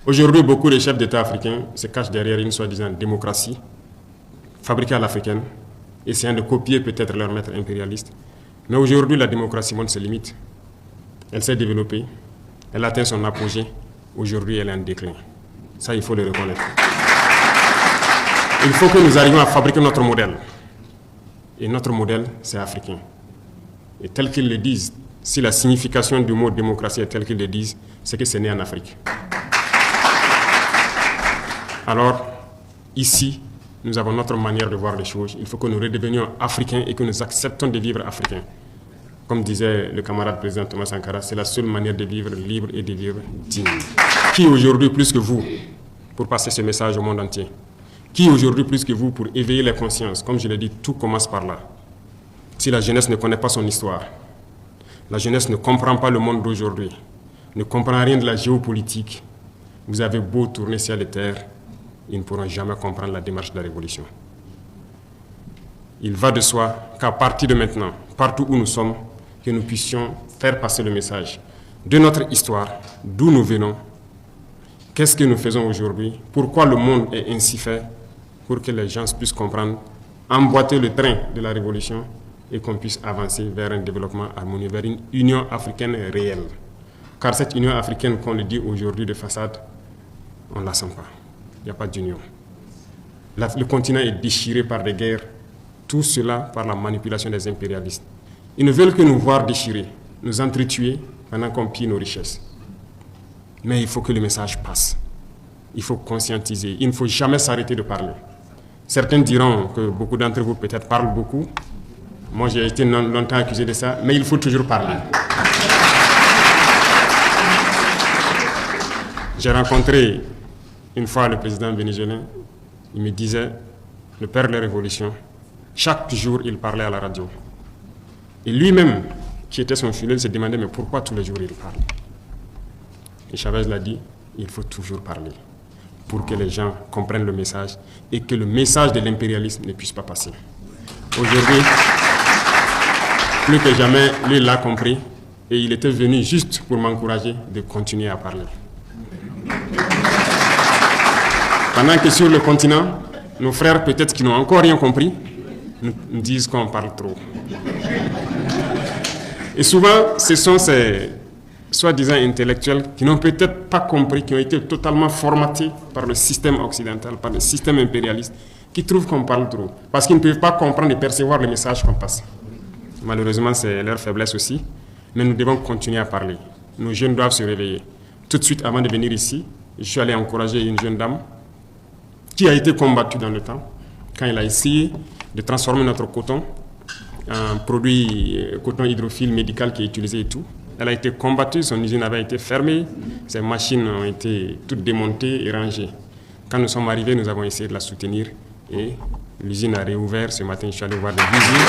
Aujourd'hui, beaucoup de chefs d'État africains se cachent derrière une soi-disant démocratie, fabriquée à l'africaine, essayant de copier peut-être leur maître impérialiste. Mais aujourd'hui, la démocratie montre ses limites. Elle s'est développée, elle atteint son apogée. Aujourd'hui, elle est en déclin. Ça, il faut le reconnaître. Il faut que nous arrivions à fabriquer notre modèle. Et notre modèle, c'est africain. Et tel qu'ils le disent, si la signification du mot démocratie est telle qu'ils le disent, c'est que c'est né en Afrique. Alors, ici, nous avons notre manière de voir les choses. Il faut que nous redevenions africains et que nous acceptons de vivre africains. Comme disait le camarade président Thomas Sankara, c'est la seule manière de vivre libre et de vivre digne. Qui aujourd'hui plus que vous pour passer ce message au monde entier? Qui aujourd'hui plus que vous pour éveiller les consciences? Comme je l'ai dit, tout commence par là. Si la jeunesse ne connaît pas son histoire, la jeunesse ne comprend pas le monde d'aujourd'hui, ne comprend rien de la géopolitique, vous avez beau tourner ciel et terre, ils ne pourront jamais comprendre la démarche de la révolution. Il va de soi qu'à partir de maintenant, partout où nous sommes, que nous puissions faire passer le message de notre histoire, d'où nous venons, qu'est-ce que nous faisons aujourd'hui, pourquoi le monde est ainsi fait, pour que les gens puissent comprendre, emboîter le train de la révolution et qu'on puisse avancer vers un développement harmonieux, vers une Union africaine réelle. Car cette Union africaine, qu'on le dit aujourd'hui de façade, on ne la sent pas. Il n'y a pas d'union. Le continent est déchiré par des guerres, tout cela par la manipulation des impérialistes. Ils ne veulent que nous voir déchirés, nous entretuer pendant qu'on pille nos richesses. Mais il faut que le message passe. Il faut conscientiser. Il ne faut jamais s'arrêter de parler. Certains diront que beaucoup d'entre vous peut-être parlent beaucoup. Moi, j'ai été longtemps accusé de ça, mais il faut toujours parler. J'ai rencontré une fois le président vénézuélien. Il me disait, le père de la révolution, chaque jour, il parlait à la radio. Et lui-même, qui était son fidèle, se demandait, mais pourquoi tous les jours il parle? Et Chavez l'a dit, il faut toujours parler pour que les gens comprennent le message et que le message de l'impérialisme ne puisse pas passer. Aujourd'hui, plus que jamais, lui l'a compris et il était venu juste pour m'encourager de continuer à parler. Pendant que sur le continent, nos frères peut-être qui n'ont encore rien compris, nous disent qu'on parle trop. Et souvent, ce sont ces soi-disant intellectuels qui n'ont peut-être pas compris, qui ont été totalement formatés par le système occidental, par le système impérialiste, qui trouvent qu'on parle trop, parce qu'ils ne peuvent pas comprendre et percevoir le message qu'on passe. Malheureusement, c'est leur faiblesse aussi, mais nous devons continuer à parler. Nos jeunes doivent se réveiller. Tout de suite, avant de venir ici, je suis allé encourager une jeune dame qui a été combattue dans le temps, quand elle a essayé de transformer notre coton en produit coton hydrophile médical qui est utilisé et tout. Elle a été combattue, son usine avait été fermée, ses machines ont été toutes démontées et rangées. Quand nous sommes arrivés, nous avons essayé de la soutenir et l'usine a réouvert. Ce matin, je suis allé voir des usines.